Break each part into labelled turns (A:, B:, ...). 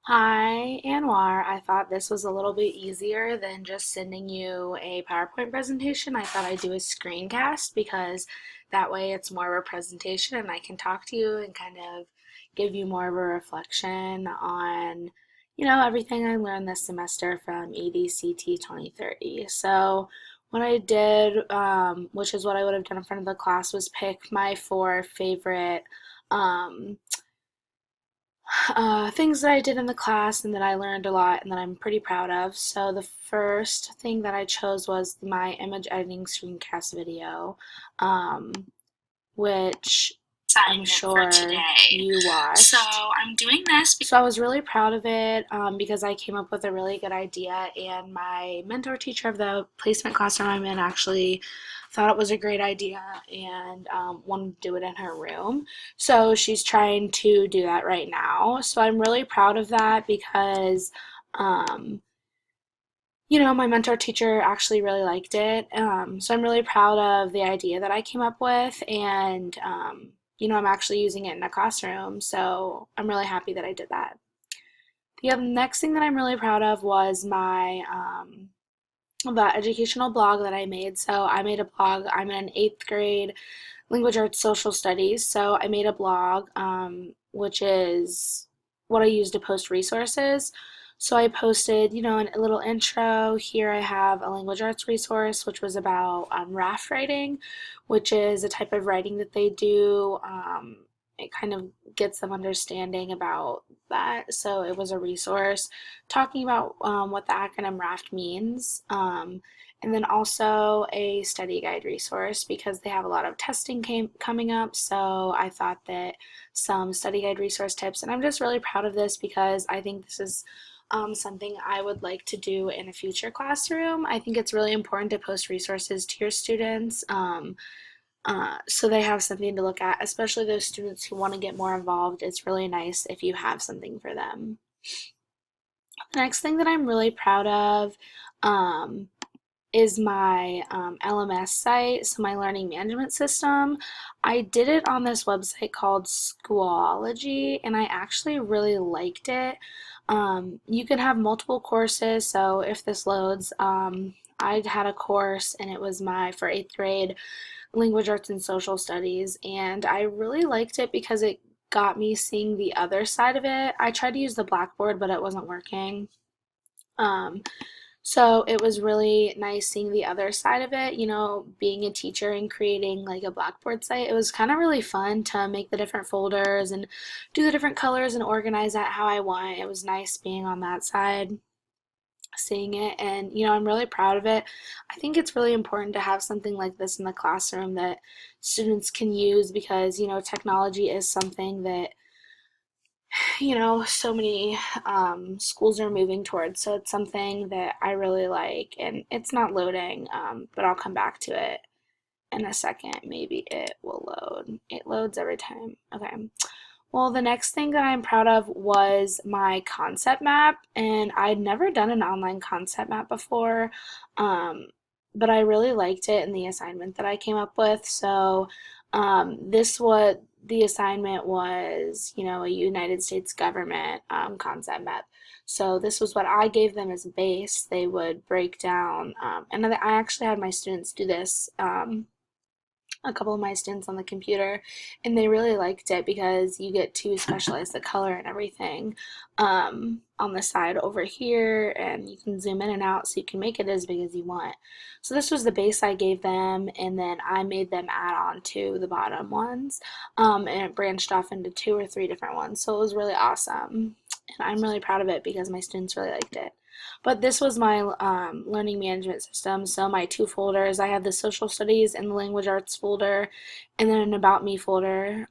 A: Hi, Anwar. I thought this was a little bit easier than just sending you a PowerPoint presentation. I thought I'd do a screencast because that way it's more of a presentation and I can talk to you and kind of give you more of a reflection on, everything I learned this semester from EDCT 2030. So, what I did, which is what I would have done in front of the class, was pick my four favorite um, things that I did in the class and that I learned a lot and that I'm pretty proud of. So the first thing that I chose was my image editing screencast video, um, which I'm
B: Assignment for
A: sure
B: today.
A: you
B: So
A: watched.
B: I'm doing this
A: So I was really proud of it because I came up with a really good idea, and my mentor teacher of the placement classroom I'm in actually thought it was a great idea and wanted to do it in her room. So she's trying to do that right now. So I'm really proud of that because, um, my mentor teacher actually really liked it. So I'm really proud of the idea that I came up with, and I'm actually using it in a classroom. So I'm really happy that I did that. The next thing that I'm really proud of was my the educational blog that I made. So I made a blog. I'm in an eighth grade language arts social studies. So I made a blog, which is what I use to post resources. So I posted, a little intro. Here I have a language arts resource, which was about raft writing, which is a type of writing that they do. It kind of gets them understanding about that. So it was a resource talking about what the acronym RAFT means. And then also a study guide resource because they have a lot of testing coming up. So I thought that some study guide resource tips, and I'm just really proud of this because I think this is something I would like to do in a future classroom. I think it's really important to post resources to your students. So they have something to look at, especially those students who want to get more involved. It's really nice if you have something for them. The next thing that I'm really proud of um, is my LMS site, so my learning management system. I did it on this website called Schoology, and I actually really liked it. You can have multiple courses, so if this loads, I had a course and it was my for eighth grade language arts and social studies, and I really liked it because it got me seeing the other side of it. I tried to use the Blackboard, but it wasn't working. Um, so it was really nice seeing the other side of it, being a teacher and creating like a Blackboard site. It was kind of really fun to make the different folders and do the different colors and organize that how I want. It was nice being on that side, seeing it, and I'm really proud of it. I think it's really important to have something like this in the classroom that students can use because, technology is something that so many schools are moving towards. So it's something that I really like, and it's not loading, but I'll come back to it in a second. Maybe it will load. It loads every time. Okay. Well, the next thing that I'm proud of was my concept map, and I'd never done an online concept map before, um, but I really liked it in the assignment that I came up with. So, this what the assignment was, a United States government concept map. So this was what I gave them as a base. They would break down, and I actually had my students do this. A couple of my students on the computer, and they really liked it because you get to specialize the color and everything on the side over here, and you can zoom in and out so you can make it as big as you want. So this was the base I gave them, and then I made them add on to the bottom ones, and it branched off into two or three different ones. So it was really awesome, and I'm really proud of it because my students really liked it. But this was my learning management system. So my two folders, I have the social studies and the language arts folder, and then an about me folder.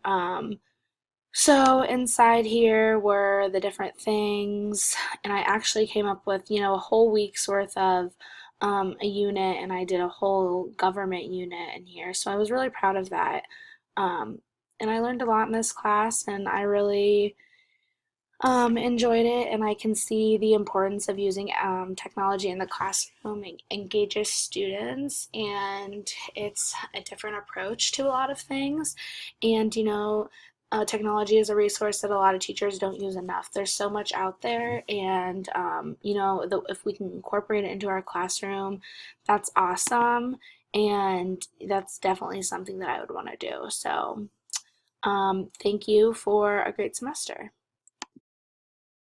A: So inside here were the different things, and I actually came up with, a whole week's worth of a unit, and I did a whole government unit in here. So I was really proud of that. Um, and I learned a lot in this class, and I really enjoyed it, and I can see the importance of using technology in the classroom. It engages students, and it's a different approach to a lot of things. And technology is a resource that a lot of teachers don't use enough. There's so much out there, and if we can incorporate it into our classroom, that's awesome, and that's definitely something that I would want to do. So, thank you for a great semester.